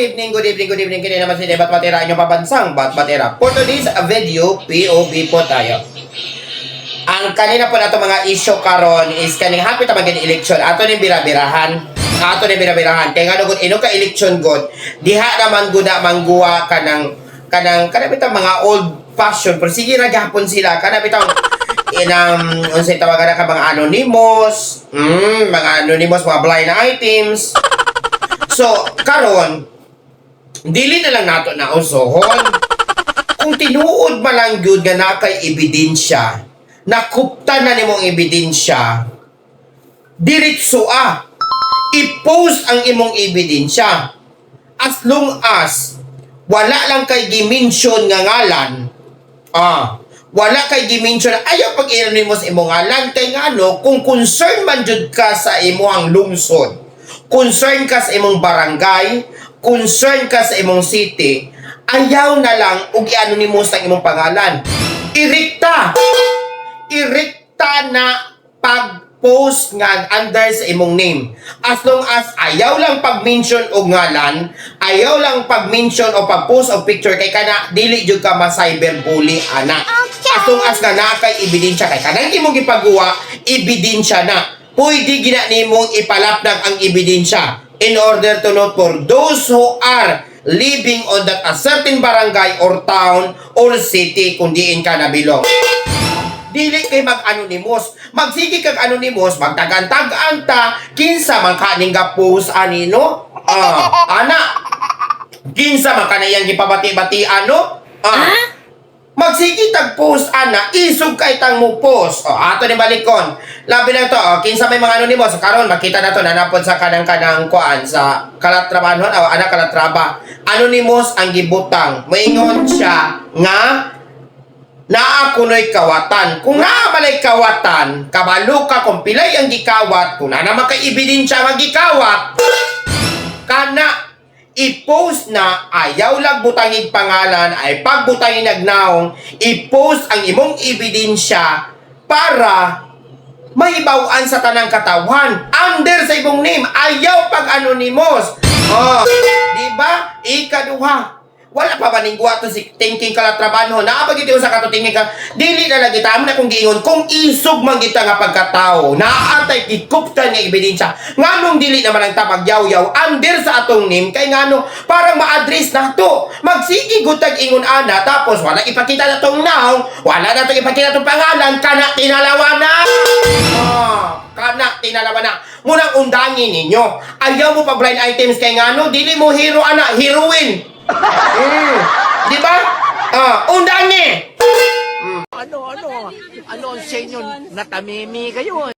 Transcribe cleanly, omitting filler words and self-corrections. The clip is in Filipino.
evening, good evening, good evening. Kini naman si Bat Batera, inyong pabansang Bat Batera. For today's video, POV po tayo. Ang kanina po na ito mga issue karon is kaning hapit na maging election. Ato ni birabirahan. Kaya nga nung ino ka election god, diha naman guna mangguwa kanang bitang mga old fashion. Pero sige na gahapon sila. Bitang unsay tawagan na ka mga anonymous, mga blind items. So, karon, dili na lang nato na usohon. Kung tinuod man lang gyud nga na kay ebidensya, nakuptan na nimong ebidensya, diretso i-post ang imong ebidensya. As long as wala lang kay gimension nga ngalan, wala kay gimension, ayaw pag-anonymous imong ngalan, kay ngano, kung concern man jud ka sa imong lungsod, concern ka sa imong barangay, concern ka sa imong city, ayaw na lang ug i-anonymous ang imong pangalan. Irikta na pag-post nga under sa imong name. As long as ayaw lang pag-mention og ngalan, ayaw lang pag-mention o pag-post og picture, kay kana dili jud ka ma-cyberbully ana. As long as nga na kay ebidensya, kay kanang imong gipagawa, ebidensya na. Pwede gina nimong ipalapdag ang ebidensya in order to note for those who are living on that a certain barangay or town or city kung diin ka nabilong. Dili kay mag-anonymous. Magsige kag anonymous, magtagantag ta, kinsa man kaning ga-post anino? Ana. Kinsa man kanayang gipabati-bati ano? Magsige tag-post ana, isog kay tang mo post. Ato ni balikon. Labi na to, kinsa may mga anonymous karon makita na to nanapod sa kanang kuan sa kalatrabahan o ana kalatraba. Anonymous ang gibutang. Moingon siya nga naa kunoy kawatan. Kung naa balay kawatan, kabalo ka kung pilay ang gikawat, kung na naman kay ebidensya nga gikawat, kana i-post na ayaw lang butangig pangalan, ay pagbutangig nagnaong, i-post ang imong ebidensya para mahibawan sa tanang katawan. Under sa imong name, ayaw pag-anonymous. Diba? Ikaduha. Wala pa ba ning guwato si thinking kalatrabaho na pag ito sa katutingin ka dili na lagi tamo na kung giingon kung isog man kita nga pagkatao naatay ikuptan nga ebidensya nganong dili naman ang tapagyaw-yaw under sa atong name kay ngano parang ma-address na to magsigi gutag ingon ana tapos wala ipakita na tong naong wala na to ipakita tong pangalan kana tinalawan na munang undangin ninyo ayaw mo pa blind items kay ngano dili mo hero ana heroine. Di ba? Undang ni! Ano ang senyo natamimi kayo?